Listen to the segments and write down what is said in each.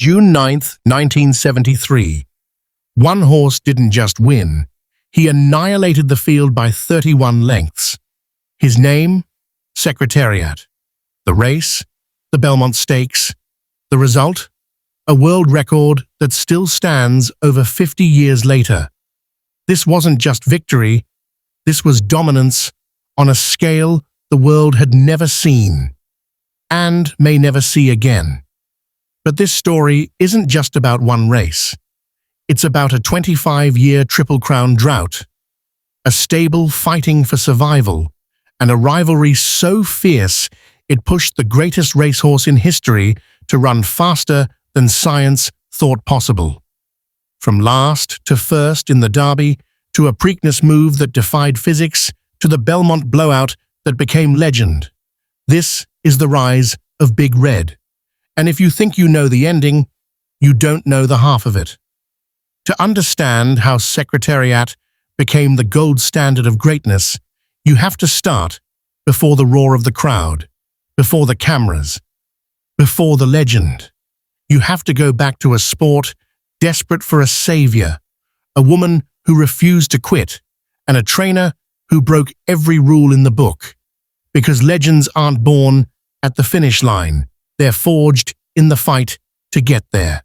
June 9, 1973. One horse didn't just win, he annihilated the field by 31 lengths. His name? Secretariat. The race? The Belmont Stakes. The result? A world record that still stands over 50 years later. This wasn't just victory, this was dominance on a scale the world had never seen, and may never see again. But this story isn't just about one race. It's about a 25-year Triple Crown drought, a stable fighting for survival, and a rivalry so fierce it pushed the greatest racehorse in history to run faster than science thought possible. From last to first in the Derby, to a Preakness move that defied physics, to the Belmont blowout that became legend. This is the rise of Big Red. And if you think you know the ending, you don't know the half of it. To understand how Secretariat became the gold standard of greatness, you have to start before the roar of the crowd, before the cameras, before the legend. You have to go back to a sport desperate for a savior, a woman who refused to quit, and a trainer who broke every rule in the book. Because legends aren't born at the finish line, they're forged in the fight to get there.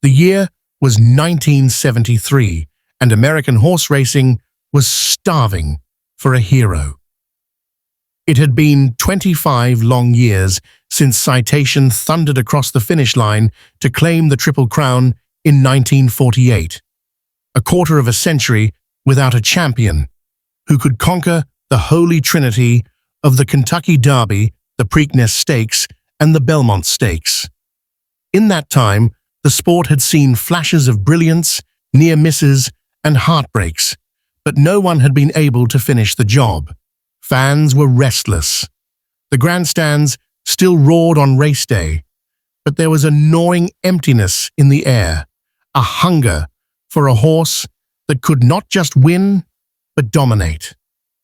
The year was 1973, and American horse racing was starving for a hero. It had been 25 long years since Citation thundered across the finish line to claim the Triple Crown in 1948. A quarter of a century without a champion who could conquer the holy trinity of the Kentucky Derby, the Preakness Stakes, and the Belmont Stakes. In that time, the sport had seen flashes of brilliance, near misses, and heartbreaks, but no one had been able to finish the job. Fans were restless. The grandstands still roared on race day, but there was a gnawing emptiness in the air, a hunger for a horse that could not just win, but dominate.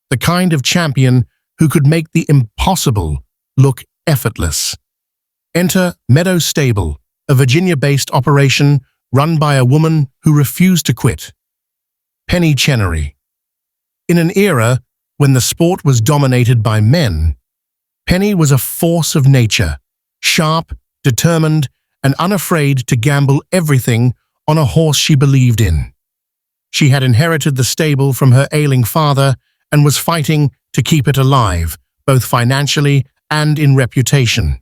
The kind of champion who could make the impossible look effortless. Enter Meadow Stable, a Virginia-based operation run by a woman who refused to quit. Penny Chenery. In an era when the sport was dominated by men, Penny was a force of nature, sharp, determined, and unafraid to gamble everything on a horse she believed in. She had inherited the stable from her ailing father and was fighting to keep it alive, both financially and in reputation.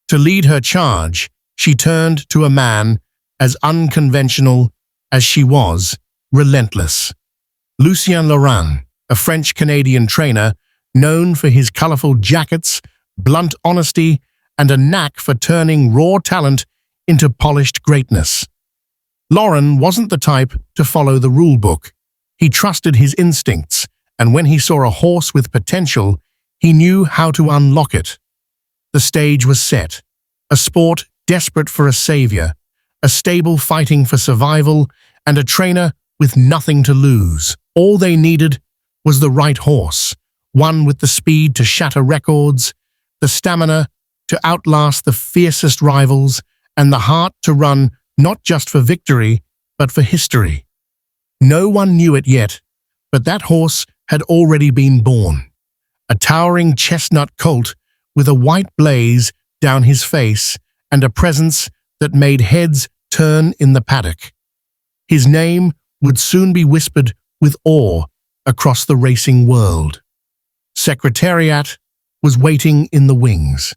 To lead her charge, she turned to a man as unconventional as she was relentless. Lucien Laurin, a French-Canadian trainer known for his colorful jackets, blunt honesty, and a knack for turning raw talent into polished greatness. Laurin wasn't the type to follow the rulebook. He trusted his instincts, and when he saw a horse with potential, he knew how to unlock it. The stage was set. A sport desperate for a savior, a stable fighting for survival, and a trainer with nothing to lose. All they needed was the right horse, one with the speed to shatter records, the stamina to outlast the fiercest rivals, and the heart to run not just for victory, but for history. No one knew it yet, but that horse had already been born. A towering chestnut colt with a white blaze down his face and a presence that made heads turn in the paddock. His name would soon be whispered with awe across the racing world. Secretariat was waiting in the wings,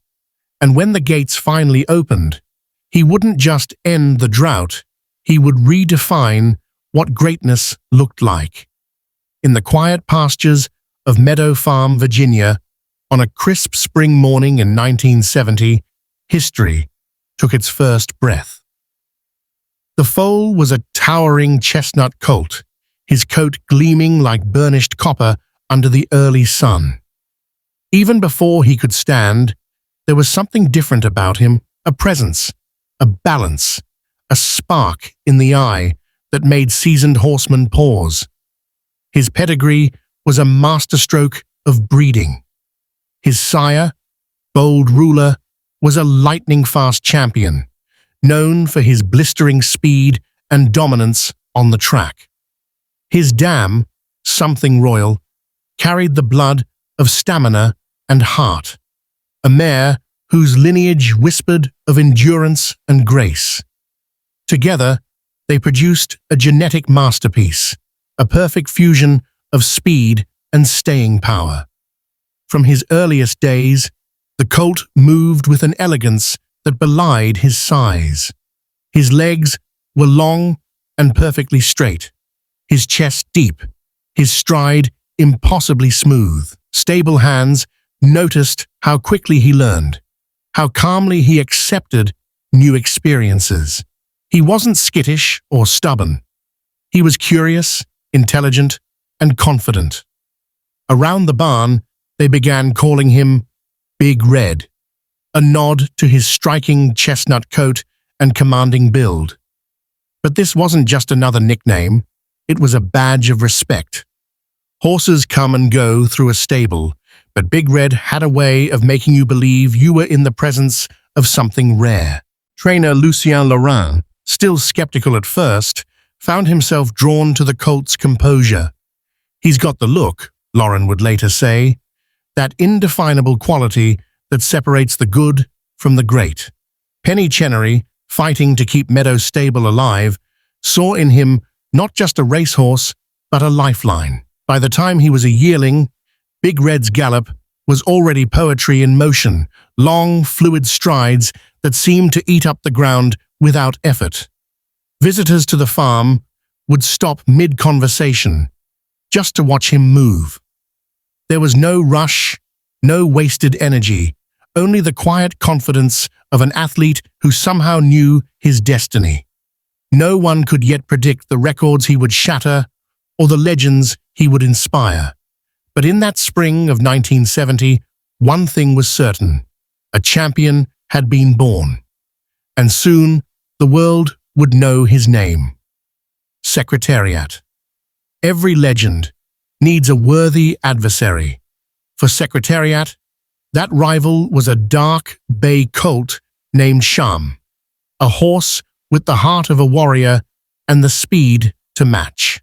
and when the gates finally opened, he wouldn't just end the drought, he would redefine what greatness looked like. In the quiet pastures of Meadow Farm, Virginia, on a crisp spring morning in 1970, history took its first breath. The foal was a towering chestnut colt, his coat gleaming like burnished copper under the early sun. Even before he could stand, there was something different about him, a presence, a balance, a spark in the eye that made seasoned horsemen pause. His pedigree was a masterstroke of breeding. His sire, Bold Ruler, was a lightning-fast champion, known for his blistering speed and dominance on the track. His dam, Something Royal, carried the blood of stamina and heart, a mare whose lineage whispered of endurance and grace. Together, they produced a genetic masterpiece, a perfect fusion of speed and staying power. From his earliest days, the colt moved with an elegance that belied his size. His legs were long and perfectly straight, his chest deep, his stride impossibly smooth. Stable hands noticed how quickly he learned, how calmly he accepted new experiences. He wasn't skittish or stubborn. He was curious, intelligent, and confident. Around the barn, they began calling him Big Red, a nod to his striking chestnut coat and commanding build. But this wasn't just another nickname, it was a badge of respect. Horses come and go through a stable, but Big Red had a way of making you believe you were in the presence of something rare. Trainer Lucien Laurin, still skeptical at first, found himself drawn to the colt's composure. He's got the look, Laurin would later say, that indefinable quality that separates the good from the great. Penny Chenery, fighting to keep Meadows' stable alive, saw in him not just a racehorse, but a lifeline. By the time he was a yearling, Big Red's gallop was already poetry in motion, long, fluid strides that seemed to eat up the ground without effort. Visitors to the farm would stop mid-conversation just to watch him move. There was no rush, no wasted energy, only the quiet confidence of an athlete who somehow knew his destiny. No one could yet predict the records he would shatter or the legends he would inspire. But in that spring of 1970, one thing was certain: a champion had been born. And soon, the world would know his name. Secretariat. Every legend needs a worthy adversary. For Secretariat, that rival was a dark bay colt named Sham, a horse with the heart of a warrior and the speed to match.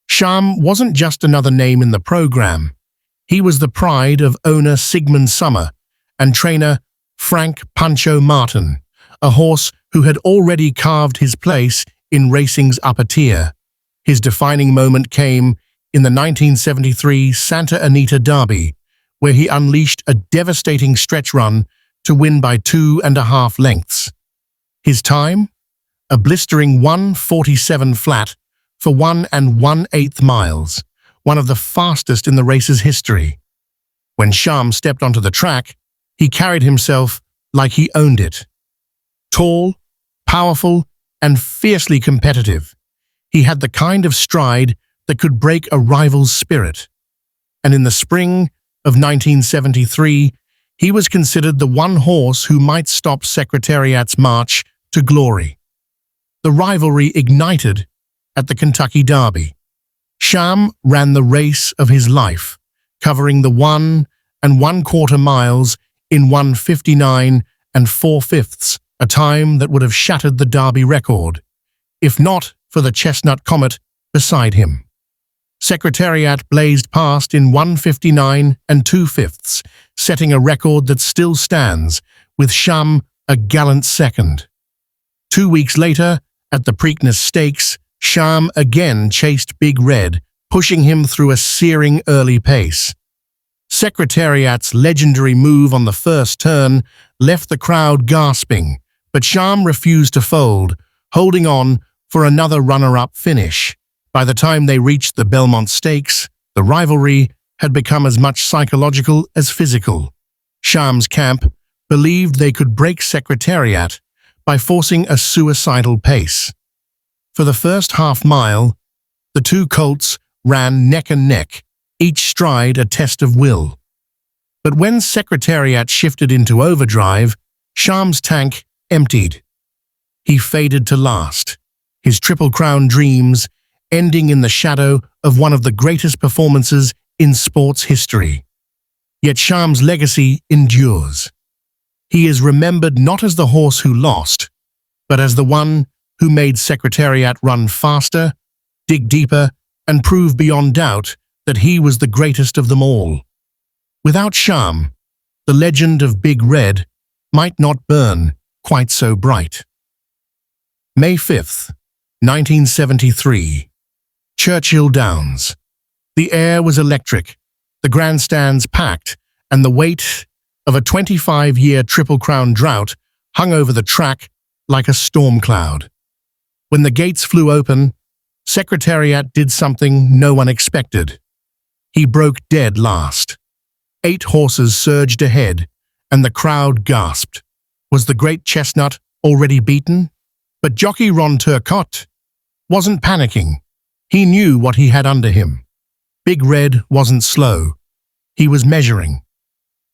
Sham wasn't just another name in the program. He was the pride of owner Sigmund Sommer and trainer Frank Pancho Martin, a horse who had already carved his place in racing's upper tier. His defining moment came in the 1973 Santa Anita Derby, where he unleashed a devastating stretch run to win by 2.5 lengths. His time? A blistering 1:47 flat for 1 1/8 miles, one of the fastest in the race's history. When Sham stepped onto the track, he carried himself like he owned it. Tall, powerful, and fiercely competitive, he had the kind of stride that could break a rival's spirit. And in the spring of 1973, he was considered the one horse who might stop Secretariat's march to glory. The rivalry ignited at the Kentucky Derby. Sham ran the race of his life, covering the 1 1/4 miles in 1:59 4/5, a time that would have shattered the Derby record, if not for the chestnut comet beside him. Secretariat blazed past in 1:59 2/5, setting a record that still stands, with Sham a gallant second. 2 weeks later, at the Preakness Stakes, Sham again chased Big Red, pushing him through a searing early pace. Secretariat's legendary move on the first turn left the crowd gasping, but Sham refused to fold, holding on for another runner-up finish. By the time they reached the Belmont Stakes, the rivalry had become as much psychological as physical. Sham's camp believed they could break Secretariat by forcing a suicidal pace. For the first half-mile, the two colts ran neck and neck, each stride a test of will. But when Secretariat shifted into overdrive, Sham's tank emptied. He faded to last, his Triple Crown dreams ending in the shadow of one of the greatest performances in sports history. Yet Sham's legacy endures. He is remembered not as the horse who lost, but as the one who made Secretariat run faster, dig deeper, and prove beyond doubt that he was the greatest of them all. Without Sham, the legend of Big Red might not burn quite so bright. May 5th, 1973. Churchill Downs. The air was electric, the grandstands packed, and the weight of a 25-year Triple Crown drought hung over the track like a storm cloud. When the gates flew open, Secretariat did something no one expected. He broke dead last. 8 horses surged ahead, and the crowd gasped. Was the great chestnut already beaten? But jockey Ron Turcotte wasn't panicking. He knew what he had under him. Big Red wasn't slow. He was measuring.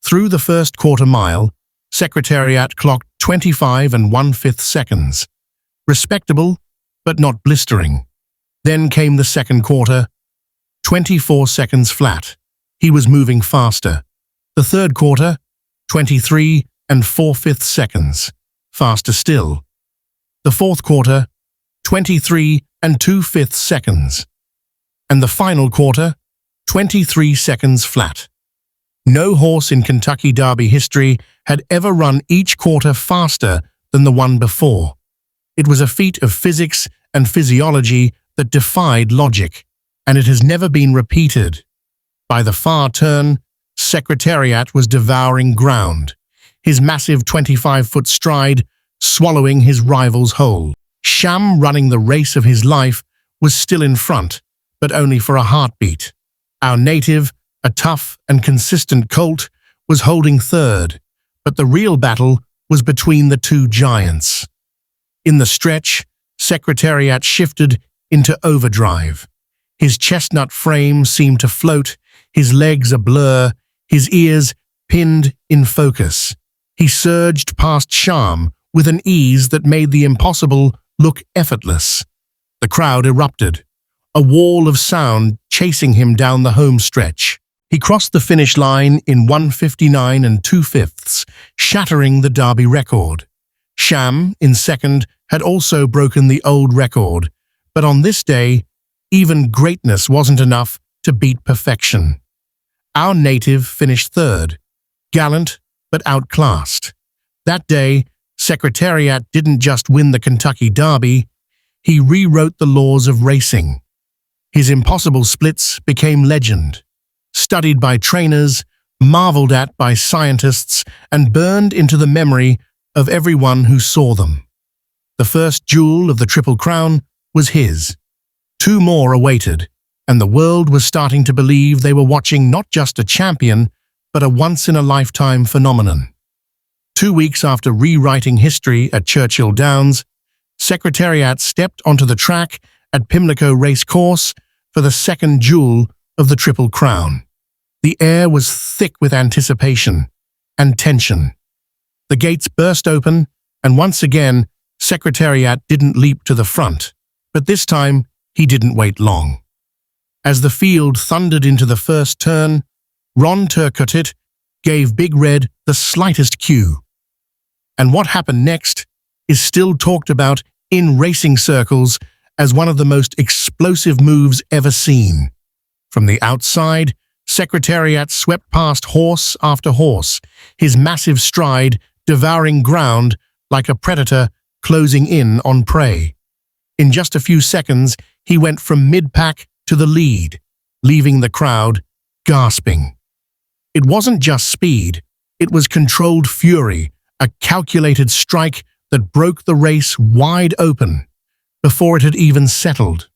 Through the first quarter mile, Secretariat clocked 25 1/5 seconds. Respectable, but not blistering. Then came the second quarter, 24 seconds flat. He was moving faster. The third quarter, 23 4/5 seconds. Faster still. The fourth quarter, 23 2/5 seconds. And the final quarter, 23 seconds flat. No horse in Kentucky Derby history had ever run each quarter faster than the one before. It was a feat of physics and physiology that defied logic, and it has never been repeated. By the far turn, Secretariat was devouring ground, his massive 25-foot stride swallowing his rival's whole. Sham, running the race of his life, was still in front, but only for a heartbeat. Our native, a tough and consistent colt, was holding third, but the real battle was between the two giants. In the stretch, Secretariat shifted into overdrive. His chestnut frame seemed to float, his legs a blur, his ears pinned in focus. He surged past Sham with an ease that made the impossible look effortless. The crowd erupted, a wall of sound chasing him down the home stretch. He crossed the finish line in 1:59 2/5, shattering the Derby record. Sham, in second, had also broken the old record, but on this day, even greatness wasn't enough to beat perfection. Our native finished third, gallant but outclassed. That day, Secretariat didn't just win the Kentucky Derby, he rewrote the laws of racing. His impossible splits became legend, studied by trainers, marveled at by scientists, and burned into the memory of everyone who saw them. The first jewel of the Triple Crown was his. 2 more awaited, and the world was starting to believe they were watching not just a champion, but a once-in-a-lifetime phenomenon. 2 weeks after rewriting history at Churchill Downs, Secretariat stepped onto the track at Pimlico Racecourse for the second jewel of the Triple Crown. The air was thick with anticipation and tension. The gates burst open, and once again, Secretariat didn't leap to the front, but this time he didn't wait long. As the field thundered into the first turn, Ron Turcotte gave Big Red the slightest cue. And what happened next is still talked about in racing circles as one of the most explosive moves ever seen. From the outside, Secretariat swept past horse after horse, his massive stride devouring ground like a predator closing in on prey. In just a few seconds, he went from mid-pack to the lead, leaving the crowd gasping. It wasn't just speed, it was controlled fury, a calculated strike that broke the race wide open before it had even settled.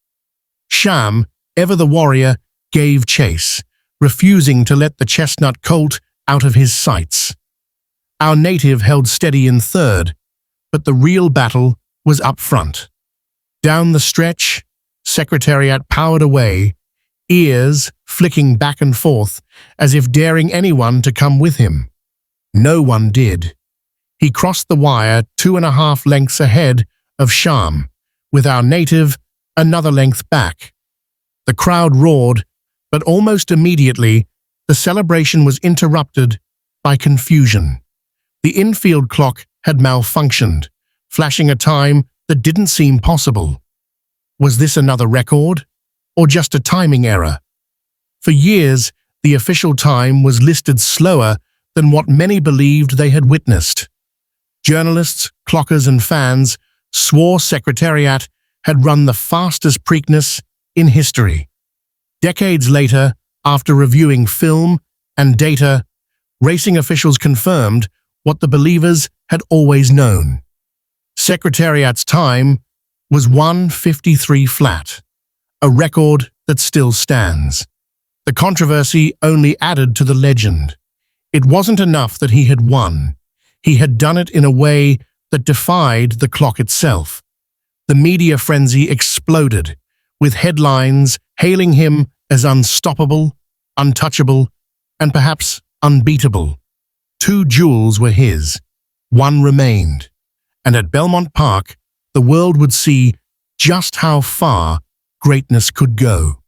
Sham, ever the warrior, gave chase, refusing to let the chestnut colt out of his sights. Our native held steady in third, but the real battle was up front. Down the stretch, Secretariat powered away, ears flicking back and forth as if daring anyone to come with him. No one did. He crossed the wire 2.5 lengths ahead of Sham, with our native another length back. The crowd roared, but almost immediately the celebration was interrupted by confusion. The infield clock had malfunctioned, flashing a time that didn't seem possible. Was this another record, or just a timing error? For years, the official time was listed slower than what many believed they had witnessed. Journalists, clockers and fans swore Secretariat had run the fastest Preakness in history. Decades later, after reviewing film and data, racing officials confirmed what the believers had always known. Secretariat's time was 1:53 flat, a record that still stands. The controversy only added to the legend. It wasn't enough that he had won. He had done it in a way that defied the clock itself. The media frenzy exploded, with headlines hailing him as unstoppable, untouchable, and perhaps unbeatable. 2 jewels were his. 1 remained. And at Belmont Park, the world would see just how far greatness could go.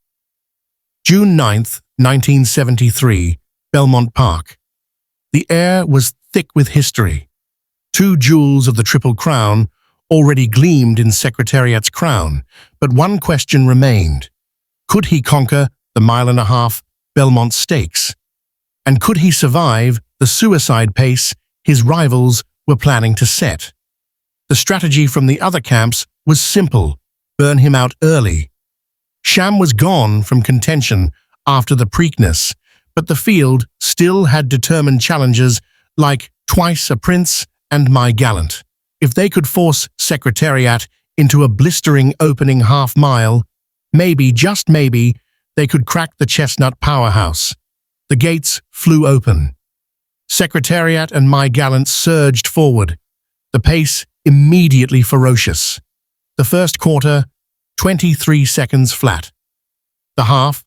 June 9th, 1973, Belmont Park. The air was thick with history. 2 jewels of the Triple Crown already gleamed in Secretariat's crown, but one question remained. Could he conquer the mile-and-a-half Belmont Stakes? And could he survive the suicide pace his rivals were planning to set? The strategy from the other camps was simple: burn him out early. Sham was gone from contention after the Preakness, but the field still had determined challengers like Twice a Prince and My Gallant. If they could force Secretariat into a blistering opening half-mile, maybe, just maybe, they could crack the chestnut powerhouse. The gates flew open. Secretariat and My Gallant surged forward, the pace immediately ferocious. The first quarter, 23 seconds flat. The half,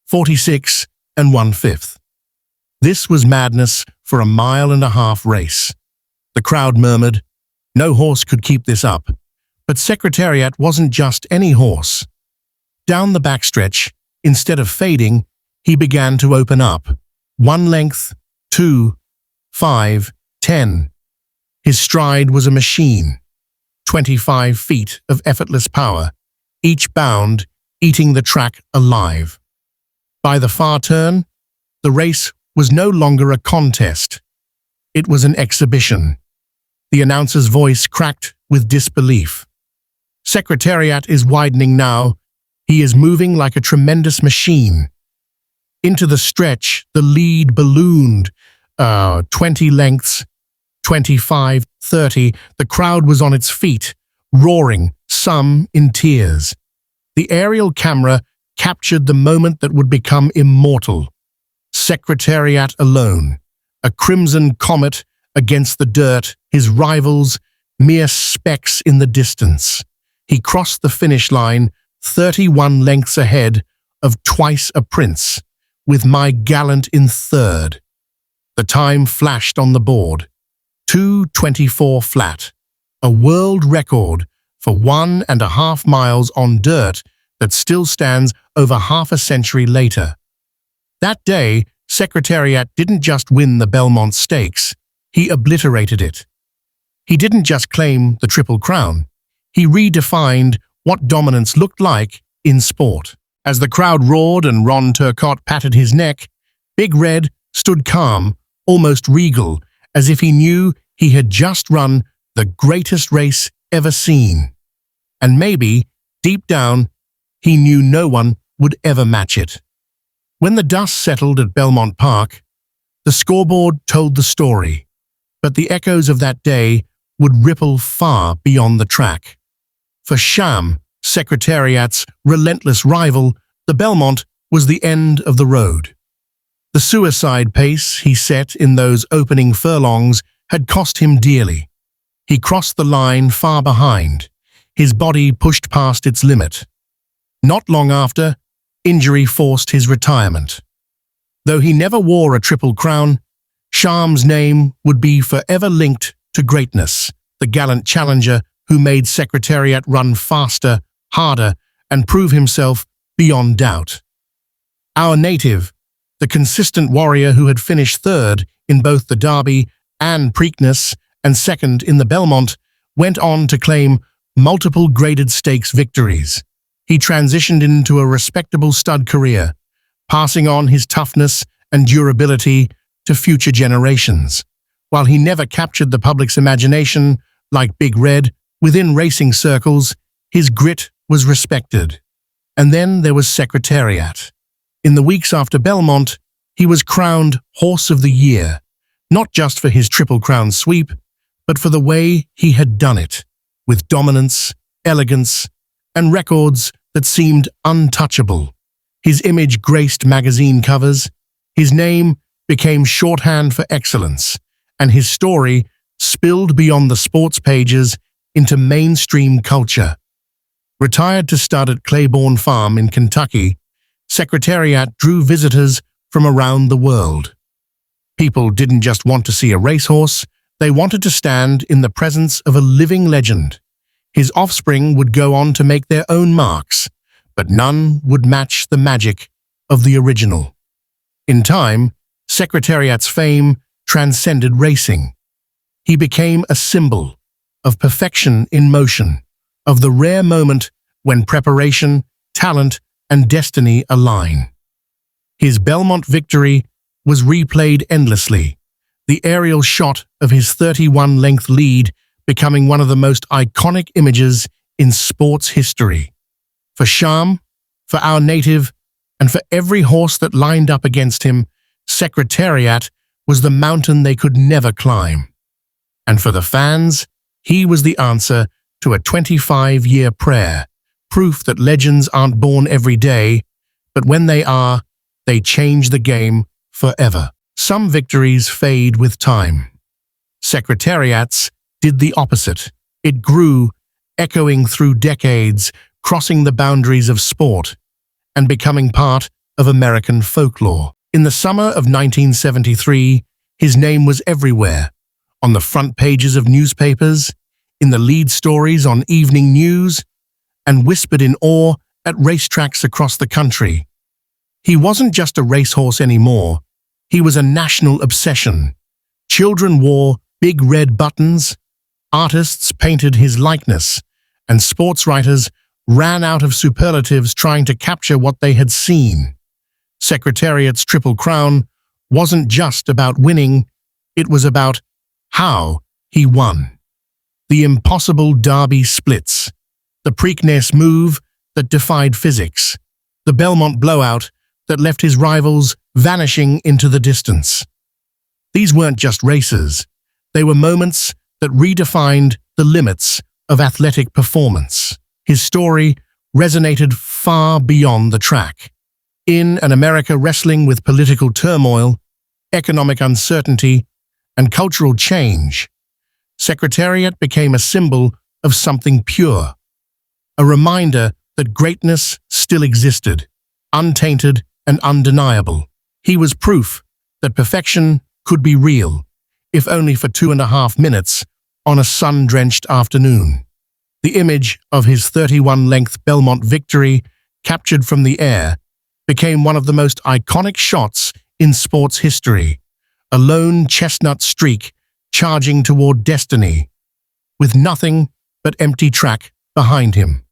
46 1/5. This was madness for a mile-and-a-half race. The crowd murmured, no horse could keep this up. But Secretariat wasn't just any horse. Down the backstretch, instead of fading, he began to open up. 1 length, 2, 5, 10. His stride was a machine. 25 feet of effortless power, each bound eating the track alive. By the far turn, the race was no longer a contest. It was an exhibition. The announcer's voice cracked with disbelief. Secretariat is widening now. He is moving like a tremendous machine. Into the stretch, the lead ballooned. 20 lengths, 25, 30. The crowd was on its feet, roaring, some in tears. The aerial camera captured the moment that would become immortal. Secretariat alone, a crimson comet against the dirt, his rivals mere specks in the distance. He crossed the finish line 31 lengths ahead of Twice a Prince, with My Gallant in third. The time flashed on the board. 2:24 flat, a world record for 1.5 miles on dirt that still stands over half a century later. That day, Secretariat didn't just win the Belmont Stakes, he obliterated it. He didn't just claim the Triple Crown, he redefined what dominance looked like in sport. As the crowd roared and Ron Turcotte patted his neck, Big Red stood calm, almost regal, as if he knew he had just run the greatest race ever seen. And maybe, deep down, he knew no one would ever match it. When the dust settled at Belmont Park, the scoreboard told the story, but the echoes of that day would ripple far beyond the track. For Sham, Secretariat's relentless rival, the Belmont was the end of the road. The suicide pace he set in those opening furlongs had cost him dearly. He crossed the line far behind, his body pushed past its limit. Not long after, injury forced his retirement. Though he never wore a Triple Crown, Sham's name would be forever linked to greatness, the gallant challenger who made Secretariat run faster, harder, and prove himself beyond doubt. Our native, the consistent warrior who had finished third in both the Derby and Preakness and second in the Belmont, went on to claim multiple graded stakes victories. He transitioned into a respectable stud career, passing on his toughness and durability to future generations. While he never captured the public's imagination like Big Red, within racing circles, his grit was respected. And then there was Secretariat. In the weeks after Belmont, he was crowned Horse of the Year, not just for his Triple Crown sweep, but for the way he had done it, with dominance, elegance, and records that seemed untouchable. His image graced magazine covers, his name became shorthand for excellence, and his story spilled beyond the sports pages into mainstream culture. Retired to stud at Claiborne Farm in Kentucky, Secretariat drew visitors from around the world. People didn't just want to see a racehorse, they wanted to stand in the presence of a living legend. His offspring would go on to make their own marks, but none would match the magic of the original. In time, Secretariat's fame transcended racing. He became a symbol of perfection in motion, of the rare moment when preparation, talent, and destiny align. His Belmont victory was replayed endlessly, the aerial shot of his 31-length lead becoming one of the most iconic images in sports history. For Sham, for our native, and for every horse that lined up against him, Secretariat was the mountain they could never climb. And for the fans, he was the answer to a 25-year prayer, proof that legends aren't born every day, but when they are, they change the game forever. Some victories fade with time. Secretariat's did the opposite. It grew, echoing through decades, crossing the boundaries of sport, and becoming part of American folklore. In the summer of 1973, his name was everywhere, on the front pages of newspapers, in the lead stories on evening news, and whispered in awe at racetracks across the country. He wasn't just a racehorse anymore. He was a national obsession. Children wore big red buttons, artists painted his likeness, and sports writers ran out of superlatives trying to capture what they had seen. Secretariat's Triple Crown wasn't just about winning, it was about how he won. The impossible Derby splits, the Preakness move that defied physics, the Belmont blowout that left his rivals vanishing into the distance. These weren't just races, they were moments that redefined the limits of athletic performance. His story resonated far beyond the track. In an America wrestling with political turmoil, economic uncertainty, and cultural change, Secretariat became a symbol of something pure, a reminder that greatness still existed, untainted and undeniable. He was proof that perfection could be real, if only for 2.5 minutes on a sun-drenched afternoon. The image of his 31-length Belmont victory, captured from the air, became one of the most iconic shots in sports history, a lone chestnut streak charging toward destiny, with nothing but empty track behind him.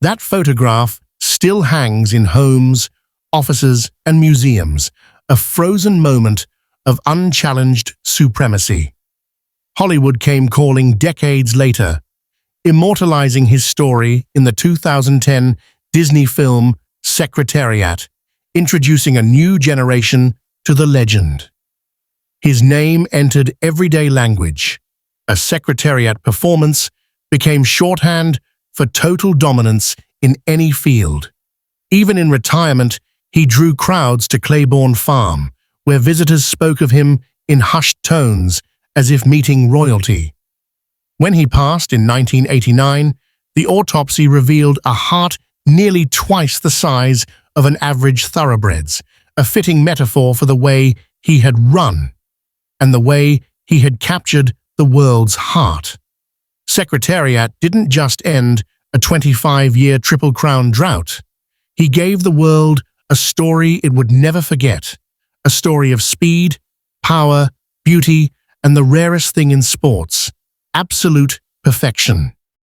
That photograph still hangs in homes, offices, and museums, a frozen moment of unchallenged supremacy. Hollywood came calling decades later, immortalizing his story in the 2010 Disney film Secretariat, introducing a new generation to the legend. His name entered everyday language. A Secretariat performance became shorthand for total dominance in any field. Even in retirement, he drew crowds to Claiborne Farm, where visitors spoke of him in hushed tones as if meeting royalty. When he passed in 1989, the autopsy revealed a heart nearly twice the size of an average thoroughbred's, a fitting metaphor for the way he had run and the way he had captured the world's heart. Secretariat didn't just end a 25-year Triple Crown drought. He gave the world a story it would never forget, a story of speed, power, beauty, and the rarest thing in sports, absolute Perfection.